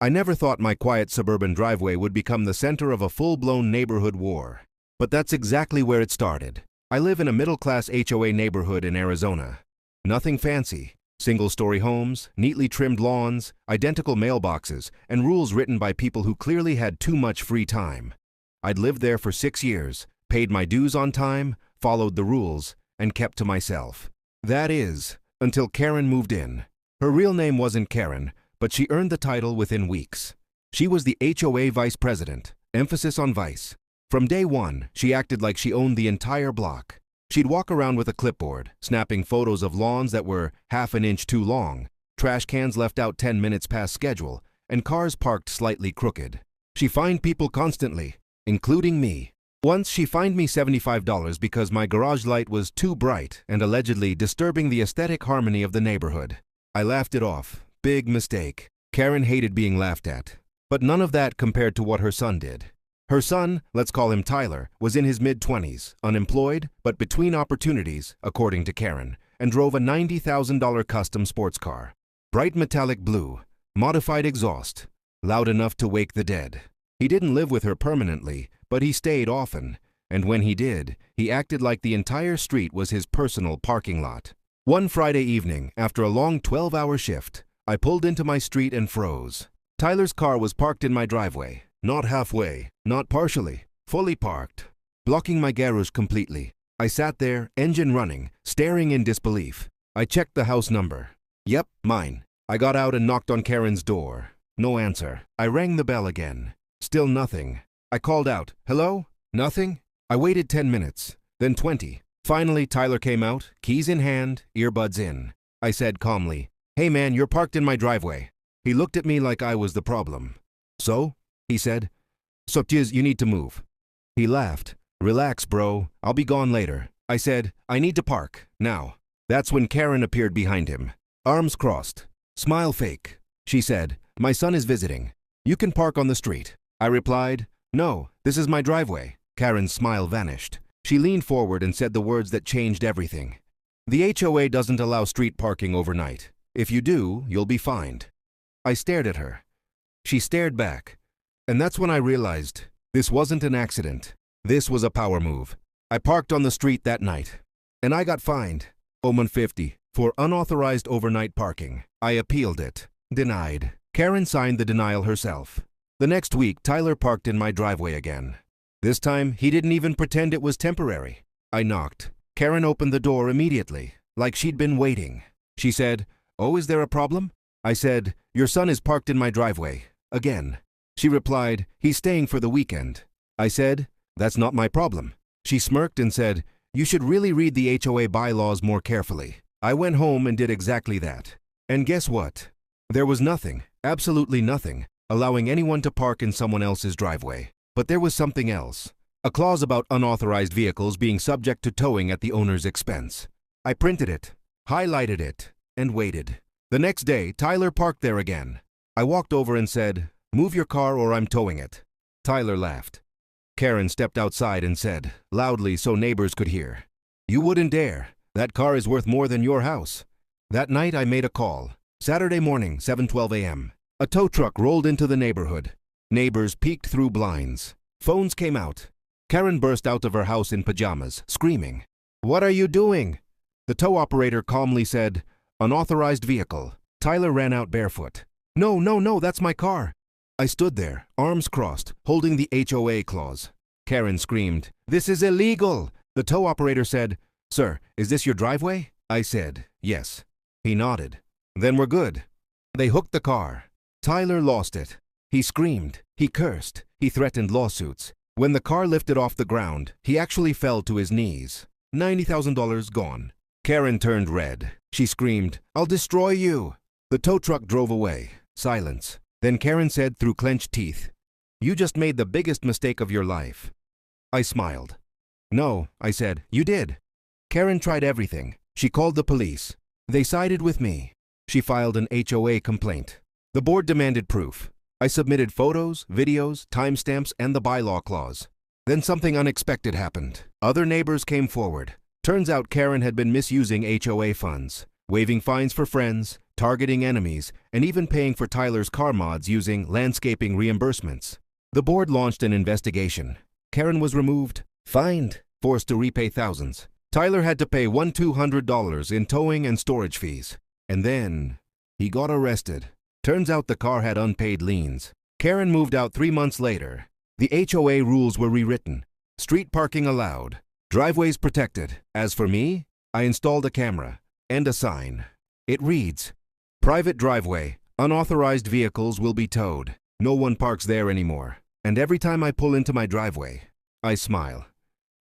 I never thought my quiet suburban driveway would become the center of a full-blown neighborhood war. But that's exactly where it started. I live in a middle-class HOA neighborhood in Arizona. Nothing fancy. Single-story homes, neatly trimmed lawns, identical mailboxes, and rules written by people who clearly had too much free time. I'd lived there for 6 years, paid my dues on time, followed the rules, and kept to myself. That is, until Karen moved in. Her real name wasn't Karen, but she earned the title within weeks. She was the HOA vice president, emphasis on vice. From day one, she acted like she owned the entire block. She'd walk around with a clipboard, snapping photos of lawns that were half an inch too long, trash cans left out 10 minutes past schedule, and cars parked slightly crooked. She fined people constantly, including me. Once she fined me $75 because my garage light was too bright and allegedly disturbing the aesthetic harmony of the neighborhood. I laughed it off. Big mistake. Karen hated being laughed at. But none of that compared to what her son did. Her son, let's call him Tyler, was in his mid-20s, unemployed, but between opportunities, according to Karen, and drove a $90,000 custom sports car. Bright metallic blue, modified exhaust, loud enough to wake the dead. He didn't live with her permanently, but he stayed often, and when he did, he acted like the entire street was his personal parking lot. One Friday evening, after a long 12-hour shift, I pulled into my street and froze. Tyler's car was parked in my driveway. Not halfway, not partially, fully parked, blocking my garage completely. I sat there, engine running, staring in disbelief. I checked the house number. Yep, mine. I got out and knocked on Karen's door. No answer. I rang the bell again. Still nothing. I called out, "Hello? Nothing?" I waited 10 minutes, then 20. Finally, Tyler came out, keys in hand, earbuds in. I said calmly, "Hey man, you're parked in my driveway." He looked at me like I was the problem. "So?" he said. "So you need to move." He laughed. "Relax, bro. I'll be gone later." I said, "I need to park, now." That's when Karen appeared behind him. Arms crossed. Smile fake. She said, "My son is visiting. You can park on the street." I replied, "No, this is my driveway." Karen's smile vanished. She leaned forward and said the words that changed everything. "The HOA doesn't allow street parking overnight. If you do, you'll be fined." I stared at her. She stared back. And that's when I realized this wasn't an accident. This was a power move. I parked on the street that night, and I got fined $150 for unauthorized overnight parking. I appealed it. Denied. Karen signed the denial herself. The next week, Tyler parked in my driveway again. This time, he didn't even pretend it was temporary. I knocked. Karen opened the door immediately, like she'd been waiting. She said, "Oh, is there a problem?" I said, "Your son is parked in my driveway. Again." She replied, "He's staying for the weekend." I said, "That's not my problem." She smirked and said, "You should really read the HOA bylaws more carefully." I went home and did exactly that. And guess what? There was nothing, absolutely nothing, allowing anyone to park in someone else's driveway. But there was something else. A clause about unauthorized vehicles being subject to towing at the owner's expense. I printed it, highlighted it, and waited. The next day, Tyler parked there again. I walked over and said, "Move your car or I'm towing it." Tyler laughed. Karen stepped outside and said, loudly so neighbors could hear, "You wouldn't dare. That car is worth more than your house." That night I made a call. Saturday morning, 7:12 a.m. A tow truck rolled into the neighborhood. Neighbors peeked through blinds. Phones came out. Karen burst out of her house in pajamas, screaming, "What are you doing?" The tow operator calmly said, "Unauthorized vehicle." Tyler ran out barefoot. No, that's my car." I stood there, arms crossed, holding the HOA clause. Karen screamed, "This is illegal." The tow operator said, "Sir, is this your driveway?" I said, "Yes." He nodded. "Then we're good." They hooked the car. Tyler lost it. He screamed, he cursed, he threatened lawsuits. When the car lifted off the ground, he actually fell to his knees. $90,000 gone. Karen turned red. She screamed, "I'll destroy you." The tow truck drove away. Silence. Then Karen said through clenched teeth, "You just made the biggest mistake of your life." I smiled. "No," I said, "you did." Karen tried everything. She called the police. They sided with me. She filed an HOA complaint. The board demanded proof. I submitted photos, videos, timestamps, and the bylaw clause. Then something unexpected happened. Other neighbors came forward. Turns out Karen had been misusing HOA funds, waiving fines for friends, targeting enemies, and even paying for Tyler's car mods using landscaping reimbursements. The board launched an investigation. Karen was removed, fined, forced to repay thousands. Tyler had to pay $1,200 in towing and storage fees. And then he got arrested. Turns out the car had unpaid liens. Karen moved out 3 months later. The HOA rules were rewritten. Street parking allowed. Driveways protected. As for me, I installed a camera and a sign. It reads, "Private driveway. Unauthorized vehicles will be towed. No one parks there anymore." And every time I pull into my driveway, I smile.